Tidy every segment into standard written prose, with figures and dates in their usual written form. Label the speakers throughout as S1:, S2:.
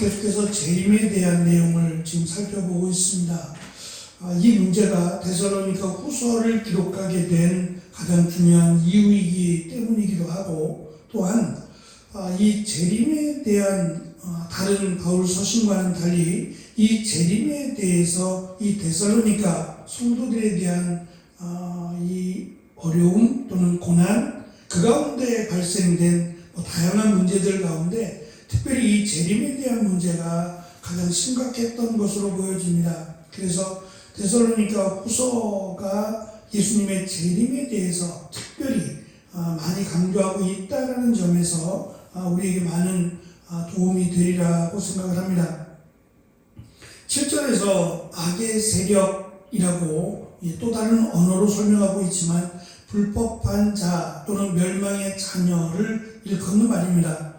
S1: 계속해서 재림에 대한 내용을 지금 살펴보고 있습니다. 이 문제가 데살로니가 후서를 기록하게 된 가장 중요한 이유이기 때문이기도 하고, 또한 이 재림에 대한 다른 바울 서신과는 달리 이 재림에 대해서 이 데살로니가 성도들에 대한 이 어려움 또는 고난, 그 가운데 발생된 다양한 문제들 가운데 특별히 이 재림에 대한 문제가 가장 심각했던 것으로 보여집니다. 그래서 데살로니가 후서가 예수님의 재림에 대해서 특별히 많이 강조하고 있다는 점에서 우리에게 많은 도움이 되리라고 생각을 합니다. 7절에서 악의 세력이라고 또 다른 언어로 설명하고 있지만 불법한 자 또는 멸망의 자녀를 일컫는 말입니다.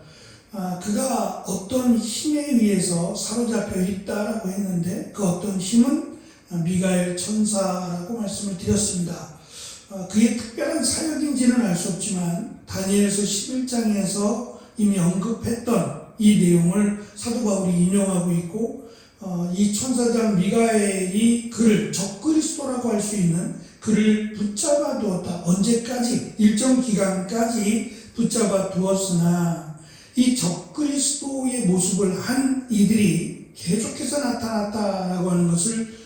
S1: 그가 어떤 힘에 의해서 사로잡혀 있다라고 했는데 그 어떤 힘은 미가엘 천사라고 말씀을 드렸습니다. 그의 특별한 사역인지는 알 수 없지만 다니엘서 11장에서 이미 언급했던 이 내용을 사도 바울이 인용하고 있고, 이 천사장 미가엘이 그를 적그리스도라고 할 수 있는 그를 붙잡아 두었다. 언제까지? 일정 기간까지 붙잡아 두었으나 이 적그리스도의 모습을 한 이들이 계속해서 나타났다라고 하는 것을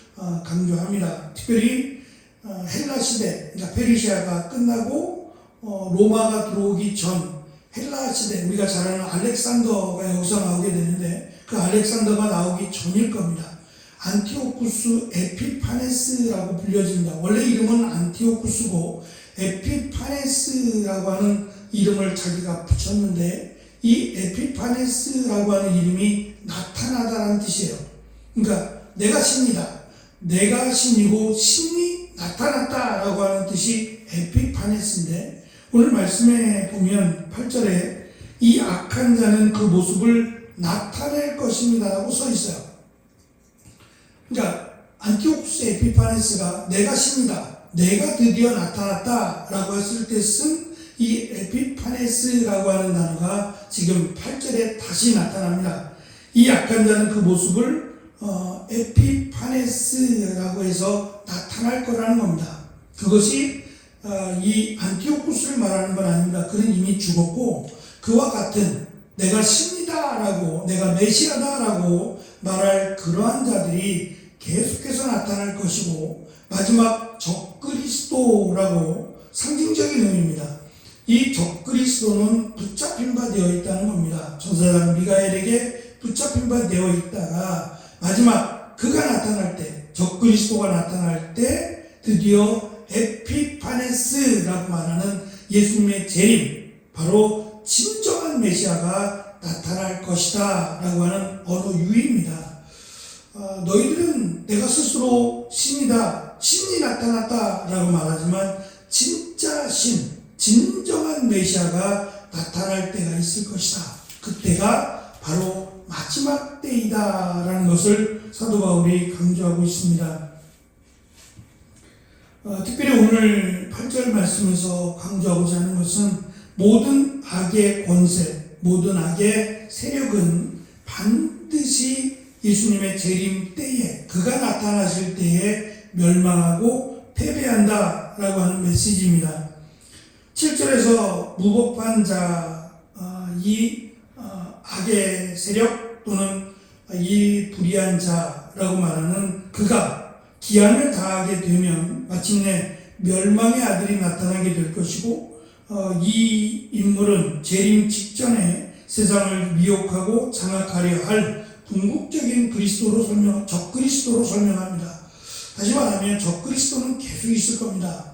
S1: 강조합니다. 특별히 헬라 시대, 그러니까 페르시아가 끝나고 로마가 들어오기 전 헬라 시대, 우리가 잘 아는 알렉산더가 여기서 나오게 되는데 그 알렉산더가 나오기 전일 겁니다. 안티오쿠스 에피파네스라고 불려집니다. 원래 이름은 안티오쿠스고 에피파네스라고 하는 이름을 자기가 붙였는데 이 에피파네스라고 하는 이름이 나타나다라는 뜻이에요. 그러니까 내가 신이다. 내가 신이고 신이 나타났다라고 하는 뜻이 에피파네스인데, 오늘 말씀에 보면 8절에 이 악한 자는 그 모습을 나타낼 것입니다 라고 써 있어요. 그러니까 안티오쿠스 에피파네스가 내가 신이다, 내가 드디어 나타났다 라고 했을 때 쓴 이 에피파네스라고 하는 단어가 지금 8절에 다시 나타납니다. 이 악한 자는 그 모습을 에피파네스라고 해서 나타날 거라는 겁니다. 그것이 이 안티오쿠스를 말하는 건 아닙니다. 그는 이미 죽었고 그와 같은 내가 신이다라고, 내가 메시아다라고 말할 그러한 자들이 계속해서 나타날 것이고, 마지막 적그리스도라고 상징적인 의미입니다. 이 적그리스도는 붙잡힌 바 되어 있다는 겁니다. 천사장 미가엘에게 붙잡힌 바 되어 있다가 마지막 그가 나타날 때, 적그리스도가 나타날 때 드디어 에피파네스라고 말하는 예수님의 재림, 바로 진정한 메시아가 나타날 것이다 라고 하는 언어 유희입니다. 너희들은 내가 스스로 신이다, 신이 나타났다 라고 말하지만 진짜 신, 진정한 메시아가 나타날 때가 있을 것이다. 그때가 바로 마지막 때이다 라는 것을 사도 바울이 강조하고 있습니다. 특별히 오늘 8절 말씀에서 강조하고자 하는 것은 모든 악의 권세, 모든 악의 세력은 반드시 예수님의 재림 때에, 그가 나타나실 때에 멸망하고 패배한다 라고 하는 메시지입니다. 7절에서 무법한 자, 이 악의 세력 또는 이 불의한 자라고 말하는 그가 기한을 다하게 되면 마침내 멸망의 아들이 나타나게 될 것이고, 이 인물은 재림 직전에 세상을 미혹하고 장악하려 할 궁극적인 적그리스도로 설명합니다. 다시 말하면 적그리스도는 계속 있을 겁니다.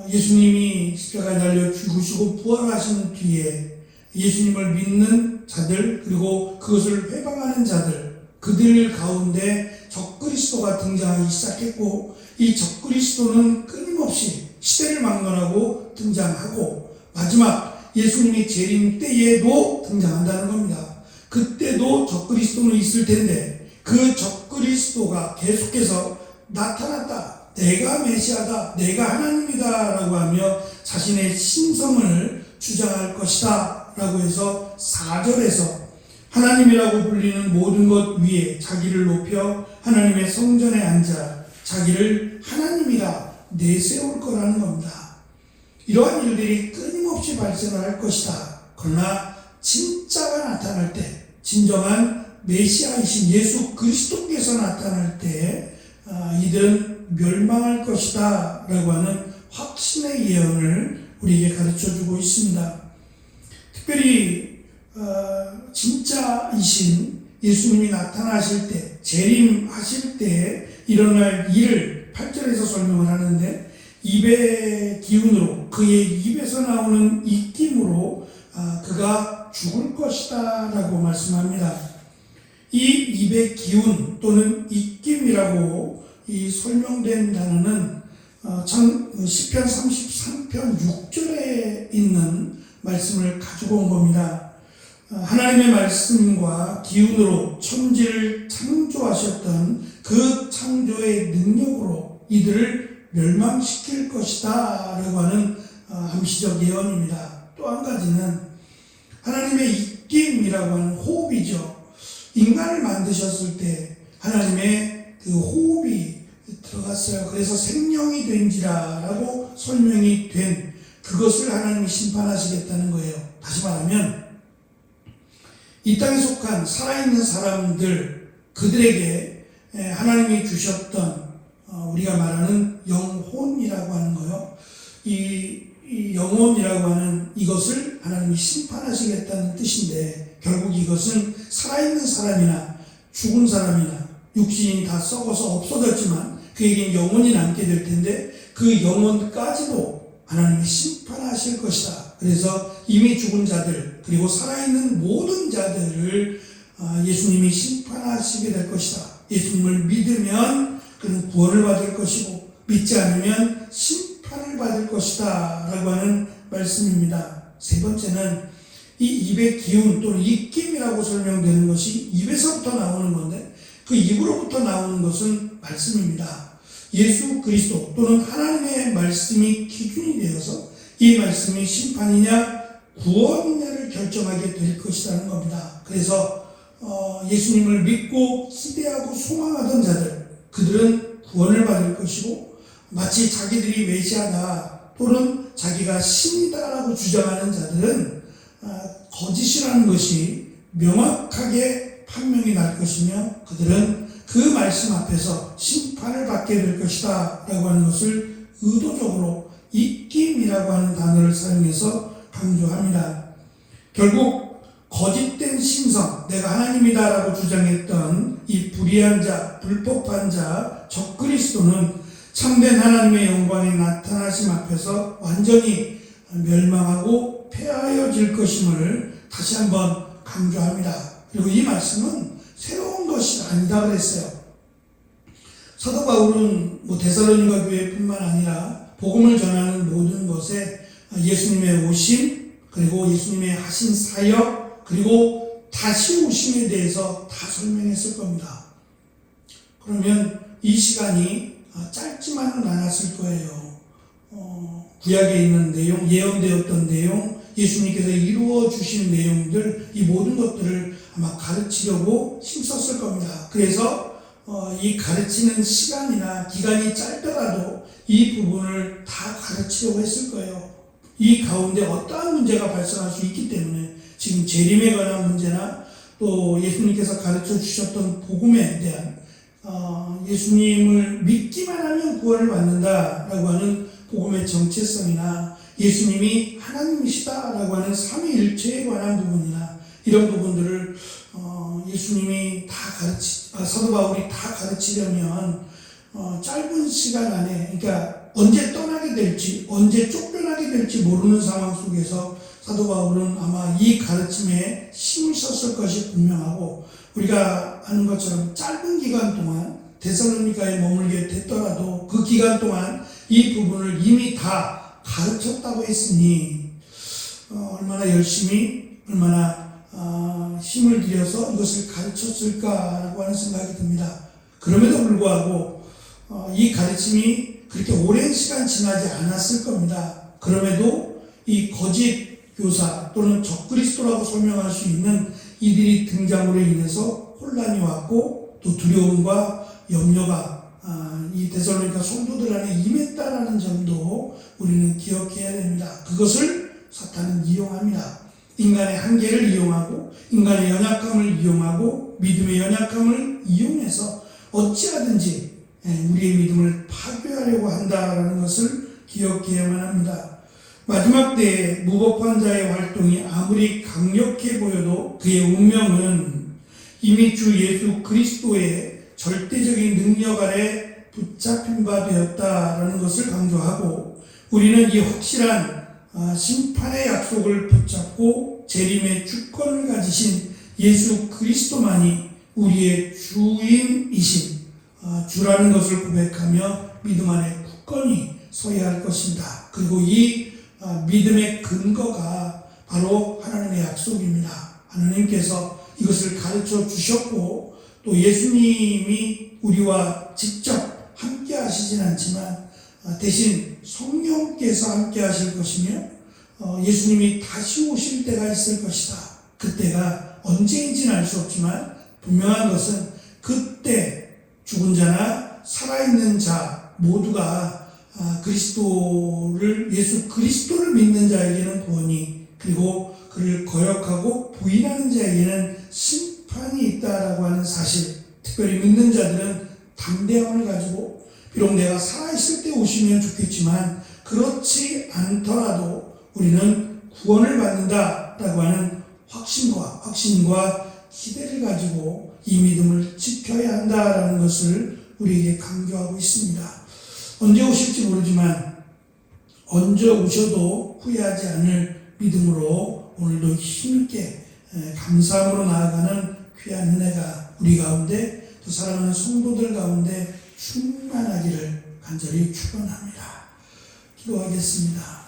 S1: 예수님이 십자가에 달려 죽으시고 부활하신 뒤에 예수님을 믿는 자들, 그리고 그것을 회방하는 자들, 그들 가운데 적그리스도가 등장하기 시작했고, 이 적그리스도는 끊임없이 시대를 막론하고 등장하고 마지막 예수님이 재림 때에도 등장한다는 겁니다. 그때도 적그리스도는 있을 텐데 그 적그리스도가 계속해서 나타났다, 내가 메시아다, 내가 하나님이다 라고 하며 자신의 신성을 주장할 것이다 라고 해서 4절에서 하나님이라고 불리는 모든 것 위에 자기를 높여 하나님의 성전에 앉아 자기를 하나님이라 내세울 거라는 겁니다. 이러한 일들이 끊임없이 발생할 것이다. 그러나 진짜가 나타날 때, 진정한 메시아이신 예수 그리스도께서 나타날 때 이들은 멸망할 것이다 라고 하는 확신의 예언을 우리에게 가르쳐주고 있습니다. 특별히 진짜이신 예수님이 나타나실 때, 재림하실 때 일어날 일을 8절에서 설명을 하는데, 입의 기운으로, 그의 입에서 나오는 입김으로 그가 죽을 것이다 라고 말씀합니다. 이 입의 기운 또는 입김이라고 이 설명된 단어는 시편 33편 6절에 있는 말씀을 가지고 온 겁니다. 하나님의 말씀과 기운으로 천지를 창조하셨던 그 창조의 능력으로 이들을 멸망시킬 것이다 라고 하는 암시적 예언입니다. 또 한 가지는 하나님의 입김이라고 하는 호흡이죠. 인간을 만드셨을 때 하나님의 그 호흡이 들어갔어요. 그래서 생명이 된지라 라고 설명이 된 그것을 하나님이 심판하시겠다는 거예요. 다시 말하면 이 땅에 속한 살아있는 사람들, 그들에게 하나님이 주셨던 우리가 말하는 영혼이라고 하는 거요. 이 영혼이라고 하는 이것을 하나님이 심판하시겠다는 뜻인데, 결국 이것은 살아있는 사람이나 죽은 사람이나 육신이 다 썩어서 없어졌지만 그에겐 영혼이 남게 될 텐데, 그 영혼까지도 하나님이 심판하실 것이다. 그래서 이미 죽은 자들 그리고 살아있는 모든 자들을 예수님이 심판하시게 될 것이다. 예수님을 믿으면 그는 구원을 받을 것이고 믿지 않으면 심판을 받을 것이다 라고 하는 말씀입니다. 세 번째는 이 입의 기운 또는 입김이라고 설명되는 것이 입에서부터 나오는 건데, 그 입으로부터 나오는 것은 말씀입니다. 예수 그리스도 또는 하나님의 말씀이 기준이 되어서 이 말씀이 심판이냐 구원이냐를 결정하게 될 것이라는 겁니다. 그래서 예수님을 믿고 기대하고 소망하던 자들, 그들은 구원을 받을 것이고, 마치 자기들이 메시아다 또는 자기가 신이다라고 주장하는 자들은 거짓이라는 것이 명확하게 판명이 날 것이며, 그들은 그 말씀 앞에서 심판을 받게 될 것이다 라고 하는 것을 의도적으로 입김이라고 하는 단어를 사용해서 강조합니다. 결국 거짓된 신성, 내가 하나님이다 라고 주장했던 이 불의한 자, 불법한 자, 적그리스도는 참된 하나님의 영광이 나타나심 앞에서 완전히 멸망하고 폐하여질 것임을 다시 한번 강조합니다. 그리고 이 말씀은 새로운 것이 아니다 그랬어요. 사도 바울은 데살로니가 교회뿐만 아니라 복음을 전하는 모든 것에 예수님의 오심, 그리고 예수님의 하신 사역, 그리고 다시 오심에 대해서 다 설명했을 겁니다. 그러면 이 시간이 짧지만은 않았을 거예요. 구약에 있는 내용, 예언되었던 내용, 예수님께서 이루어 주신 내용들, 이 모든 것들을 아마 가르치려고 힘썼을 겁니다. 그래서 이 가르치는 시간이나 기간이 짧더라도 이 부분을 다 가르치려고 했을 거예요. 이 가운데 어떠한 문제가 발생할 수 있기 때문에 지금 재림에 관한 문제나 또 예수님께서 가르쳐 주셨던 복음에 대한 예수님을 믿기만 하면 구원을 받는다라고 하는 복음의 정체성이나 예수님이 하나님이시다라고 하는 삼위일체에 관한 부분이나 이런 부분들을 예수님이 사도 바울이 다 가르치려면 짧은 시간 안에, 그러니까 언제 떠나게 될지, 언제 쫓겨나게 될지 모르는 상황 속에서 사도 바울은 아마 이 가르침에 힘을 썼을 것이 분명하고, 우리가 아는 것처럼 짧은 기간 동안 데살로니가에 머물게 됐더라도 그 기간 동안 이 부분을 이미 다 가르쳤다고 했으니 얼마나 열심히, 얼마나 힘을 들여서 이것을 가르쳤을까라고 하는 생각이 듭니다. 그럼에도 불구하고 이 가르침이 그렇게 오랜 시간 지나지 않았을 겁니다. 그럼에도 이 거짓 교사 또는 적그리스도라고 설명할 수 있는 이들이 등장으로 인해서 혼란이 왔고 또 두려움과 염려가 이 데살로니가 성도들 안에 임했다라는 점도 우리는 기억해야 됩니다. 그것을 사탄은 이용합니다. 인간의 한계를 이용하고 인간의 연약함을 이용하고 믿음의 연약함을 이용해서 어찌하든지 우리의 믿음을 파괴하려고 한다라는 것을 기억해야만 합니다. 마지막 때에 무법한 자의 활동이 아무리 강력해 보여도 그의 운명은 이미 주 예수 그리스도의 절대적인 능력 아래 붙잡힌 바 되었다라는 것을 강조하고 우리는 이 확실한 심판의 약속을 붙잡고 재림의 주권을 가지신 예수 그리스도만이 우리의 주인이신 주라는 것을 고백하며 믿음 안에 굳건히 서야 할 것입니다. 그리고 이 믿음의 근거가 바로 하나님의 약속입니다. 하나님께서 이것을 가르쳐 주셨고 또 예수님이 우리와 직접 함께 하시진 않지만 대신 성령께서 함께 하실 것이며 예수님이 다시 오실 때가 있을 것이다. 그때가 언제인지는 알 수 없지만 분명한 것은 그때 죽은 자나 살아있는 자 모두가 예수 그리스도를 믿는 자에게는 구원이 그리고 그를 거역하고 부인하는 자에게는 심판이 있다라고 하는 사실, 특별히 믿는 자들은 담대함을 가지고 비록 내가 살아있을 때 오시면 좋겠지만 그렇지 않더라도 우리는 구원을 받는다라고 하는 확신과 기대를 가지고 이 믿음을 지켜야 한다라는 것을 우리에게 강조하고 있습니다. 언제 오실지 모르지만 언제 오셔도 후회하지 않을 믿음으로 오늘도 힘있게 감사함으로 나아가는 귀한 은혜가 우리 가운데 또 사랑하는 성도들 가운데 충만하기를 간절히 축원합니다. 기도하겠습니다.